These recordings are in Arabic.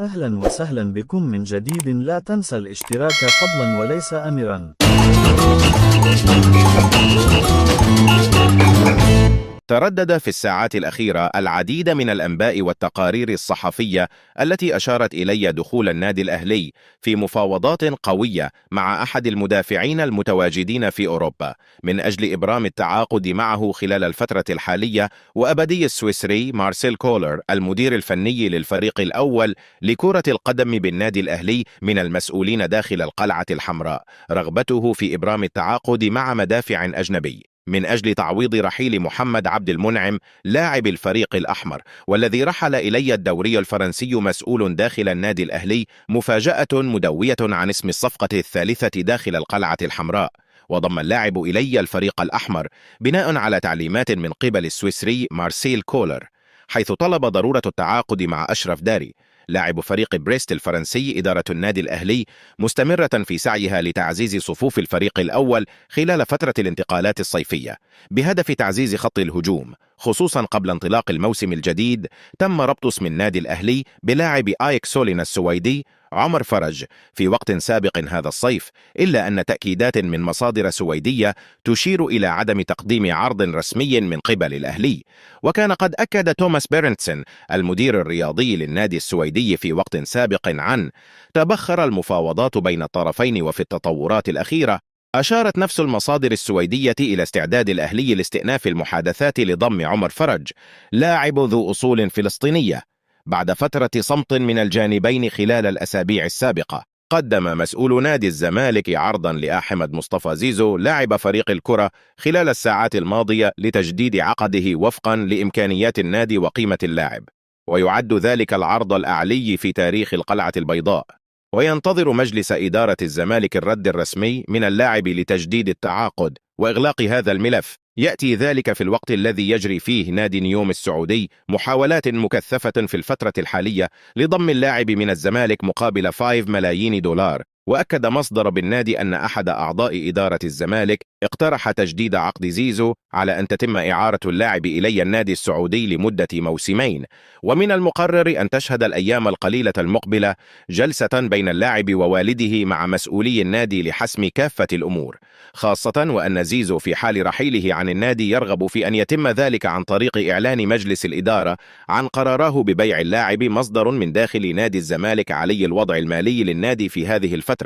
أهلا وسهلا بكم من جديد. لا تنسى الاشتراك فضلا وليس أمرا. تردد في الساعات الأخيرة العديد من الأنباء والتقارير الصحفية التي أشارت إلي دخول النادي الأهلي في مفاوضات قوية مع أحد المدافعين المتواجدين في أوروبا من أجل إبرام التعاقد معه خلال الفترة الحالية، وأبدي السويسري مارسيل كولر المدير الفني للفريق الأول لكرة القدم بالنادي الأهلي من المسؤولين داخل القلعة الحمراء رغبته في إبرام التعاقد مع مدافع أجنبي من أجل تعويض رحيل محمد عبد المنعم لاعب الفريق الأحمر، والذي رحل إلي الدوري الفرنسي مسؤول داخل النادي الأهلي. مفاجأة مدوية عن اسم الصفقة الثالثة داخل القلعة الحمراء. وضم اللاعب إلي الفريق الأحمر بناء على تعليمات من قبل السويسري مارسيل كولر، حيث طلب ضرورة التعاقد مع أشرف داري لاعب فريق بريست الفرنسي. إدارة النادي الأهلي مستمرة في سعيها لتعزيز صفوف الفريق الأول خلال فترة الانتقالات الصيفية بهدف تعزيز خط الهجوم، خصوصا قبل انطلاق الموسم الجديد. تم ربط اسم النادي الأهلي بلاعب آيك سولينا السويدي عمر فرج في وقت سابق هذا الصيف، إلا أن تأكيدات من مصادر سويدية تشير إلى عدم تقديم عرض رسمي من قبل الأهلي. وكان قد أكد توماس بيرنتسن المدير الرياضي للنادي السويدي في وقت سابق عن تبخر المفاوضات بين الطرفين. وفي التطورات الأخيرة أشارت نفس المصادر السويدية إلى استعداد الأهلي لاستئناف المحادثات لضم عمر فرج لاعب ذو أصول فلسطينية بعد فترة صمت من الجانبين خلال الأسابيع السابقة. قدم مسؤول نادي الزمالك عرضا لأحمد مصطفى زيزو لاعب فريق الكرة خلال الساعات الماضية لتجديد عقده وفقا لإمكانيات النادي وقيمة اللاعب، ويعد ذلك العرض الأعلي في تاريخ القلعة البيضاء. وينتظر مجلس إدارة الزمالك الرد الرسمي من اللاعب لتجديد التعاقد وإغلاق هذا الملف. يأتي ذلك في الوقت الذي يجري فيه نادي نيوم السعودي محاولات مكثفة في الفترة الحالية لضم اللاعب من الزمالك مقابل 5 ملايين دولار. وأكد مصدر بالنادي أن أحد أعضاء إدارة الزمالك اقترح تجديد عقد زيزو على أن تتم إعارة اللاعب إلي النادي السعودي لمدة موسمين. ومن المقرر أن تشهد الأيام القليلة المقبلة جلسة بين اللاعب ووالده مع مسؤولي النادي لحسم كافة الأمور، خاصة وأن زيزو في حال رحيله عن النادي يرغب في أن يتم ذلك عن طريق إعلان مجلس الإدارة عن قراره ببيع اللاعب. مصدر من داخل نادي الزمالك علي الوضع المالي للنادي في هذه الفترة،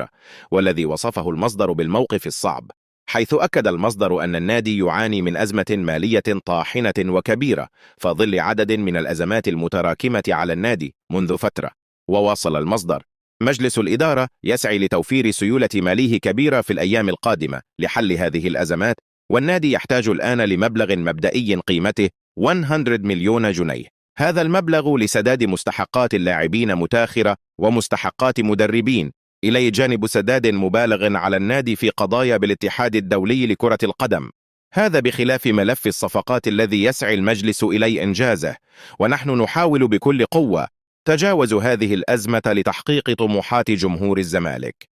والذي وصفه المصدر بالموقف الصعب، حيث أكد المصدر أن النادي يعاني من أزمة مالية طاحنة وكبيرة في ظل عدد من الأزمات المتراكمة على النادي منذ فترة. وواصل المصدر: مجلس الإدارة يسعى لتوفير سيولة مالية كبيرة في الأيام القادمة لحل هذه الأزمات، والنادي يحتاج الآن لمبلغ مبدئي قيمته 100 مليون جنيه. هذا المبلغ لسداد مستحقات اللاعبين متاخرة ومستحقات مدربين، إلى جانب سداد مبالغ على النادي في قضايا بالاتحاد الدولي لكرة القدم. هذا بخلاف ملف الصفقات الذي يسعى المجلس إلى إنجازه، ونحن نحاول بكل قوة تجاوز هذه الأزمة لتحقيق طموحات جمهور الزمالك.